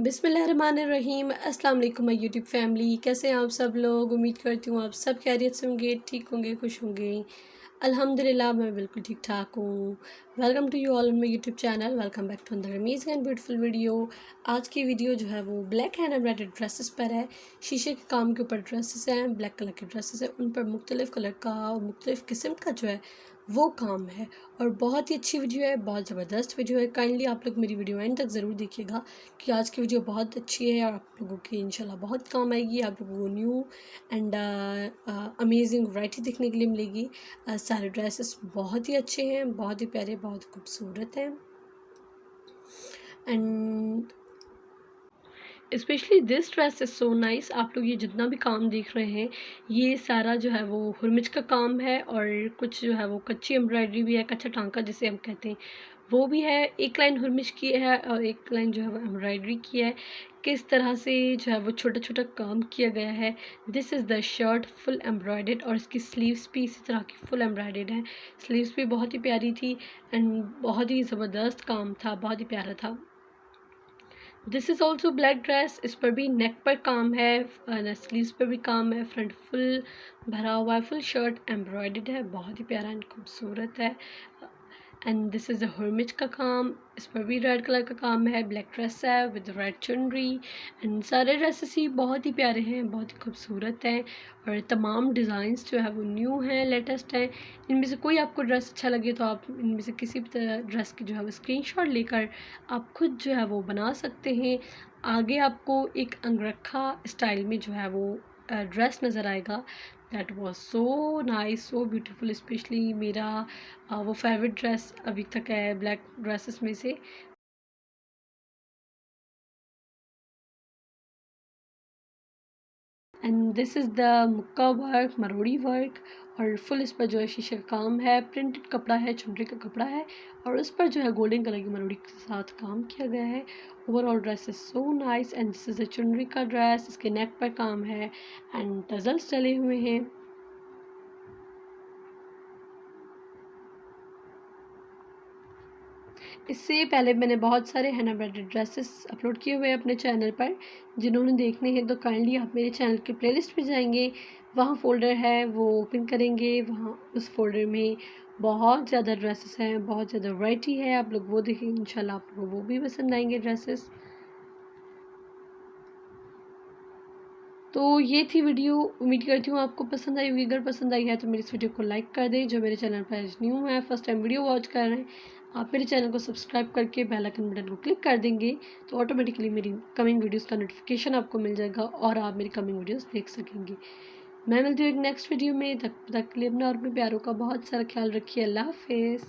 बिस्मिल्लाहिर्रहमानिर्रहीम। अस्सलाम वालेकुम माय यूट्यूब फैमिली, कैसे हैं आप सब लोग। उम्मीद करती हूँ आप सब खैरियत से होंगे, ठीक होंगे, खुश होंगे। अल्हम्दुलिल्लाह मैं बिल्कुल ठीक ठाक हूँ। Welcome to you all on my YouTube channel. Welcome back to another amazing and beautiful video. आज की वीडियो जो है वो ब्लैक हैंड एम्ब्रॉयडर्ड ड्रेसेस पर है। शीशे के काम के ऊपर ड्रेसेस हैं, ब्लैक कलर के ड्रेसेस हैं, उन पर मुख्तलिफ़ कलर का और मुख्तलिफ़ किस्म का जो है वो काम है। और बहुत ही अच्छी वीडियो है, बहुत ज़बरदस्त वीडियो है। काइंडली आप लोग मेरी वीडियो एंड तक ज़रूर देखिएगा कि आज की वीडियो बहुत अच्छी है और आप लोगों की इंशाल्लाह बहुत काम आएगी। आप लोगों को न्यू एंड अमेजिंग वैरायटी देखने के लिए मिलेगी। सारे ड्रेसेस बहुत ही अच्छे हैं, बहुत ही प्यारे, बहुत खूबसूरत हैं। And specially this dress is so nice. आप लोग ये जितना भी काम देख रहे हैं ये सारा जो है वो हुरमिच का काम है और कुछ जो है वो कच्ची एम्ब्रॉयडरी भी है, कच्चा टांका जिसे हम कहते हैं वो भी है। एक लाइन हुरमिच की है और एक लाइन जो है वो एम्ब्रॉयडरी की है। किस तरह से जो है वो छोटा छोटा काम किया गया है। This is the shirt full embroidered और इसकी स्लीव्स भी इसी तरह की फुल एम्ब्रॉयडर्ड है। स्लीव्स भी बहुत ही प्यारी थी एंड बहुत ही ज़बरदस्त काम था, बहुत ही प्यारा था। This is also black dress. इस पर भी नेक पर काम है, स्लीव्स पर भी काम है, फ्रंट फुल भरा हुआ है, फुल शर्ट एम्ब्रॉयडर्ड है, बहुत ही प्यारा एंड खूबसूरत है। एंड दिस इज़ अ हुरमिच का काम। इस पर भी रेड कलर का काम है, ब्लैक ड्रेस है विद रेड चुनरी। एंड सारे ड्रेसेस ही बहुत ही प्यारे हैं, बहुत ही खूबसूरत हैं और तमाम डिज़ाइंस जो है वो न्यू हैं, लेटेस्ट हैं। इनमें से कोई आपको ड्रेस अच्छा लगे तो आप इनमें से किसी भी ड्रेस की जो है वो स्क्रीनशॉट लेकर आप खुद जो है वो बना सकते हैं। आगे आपको एक अंगरखा स्टाइल में जो है वो ड्रेस नज़र आएगा। That was so nice, so beautiful. Specially मेरा वो फेवरेट ड्रेस अभी तक है ब्लैक ड्रेसेस में से। एंड दिस इज़ द मुक्का वर्क, मरोड़ी वर्क और फुल इस पर जो है शीशे का काम है, प्रिंटेड कपड़ा है, चुनरी का कपड़ा है और उस पर जो है गोल्डन कलर की मरोड़ी के साथ काम किया गया है। Overall dress is so nice and this is the चुनरी का ड्रेस। इसके नेक पर काम है एंड टजल्स डले हुए हैं। इससे पहले मैंने बहुत सारे हैंड एम्ब्रॉयडर्ड ड्रेसेस अपलोड किए हुए हैं अपने चैनल पर। जिन्होंने देखने हैं तो काइंडली आप मेरे चैनल के प्लेलिस्ट पे जाएंगे, वहाँ फ़ोल्डर है वो ओपन करेंगे। वहाँ उस फ़ोल्डर में बहुत ज़्यादा ड्रेसेस हैं, बहुत ज़्यादा वैरायटी है। आप लोग वो देखें, इंशाल्लाह आप लोगों को वो भी पसंद आएंगे ड्रेसेस। तो ये थी वीडियो, उम्मीद करती हूँ आपको पसंद आई होगी। अगर पसंद आई है तो मेरी इस वीडियो को लाइक कर दें। जो मेरे चैनल पर आज न्यू है, फर्स्ट टाइम वीडियो वॉच कर रहे हैं, आप मेरे चैनल को सब्सक्राइब करके बेल आइकन बटन को क्लिक कर देंगे तो ऑटोमेटिकली मेरी कमिंग वीडियोस का नोटिफिकेशन आपको मिल जाएगा और आप मेरी कमिंग वीडियोस देख सकेंगे। मैं मिलती हूँ एक नेक्स्ट वीडियो में। तब तक के लिए अपना और अपने प्यारों का बहुत सारा ख्याल रखिए। अल्लाह हाफिज़।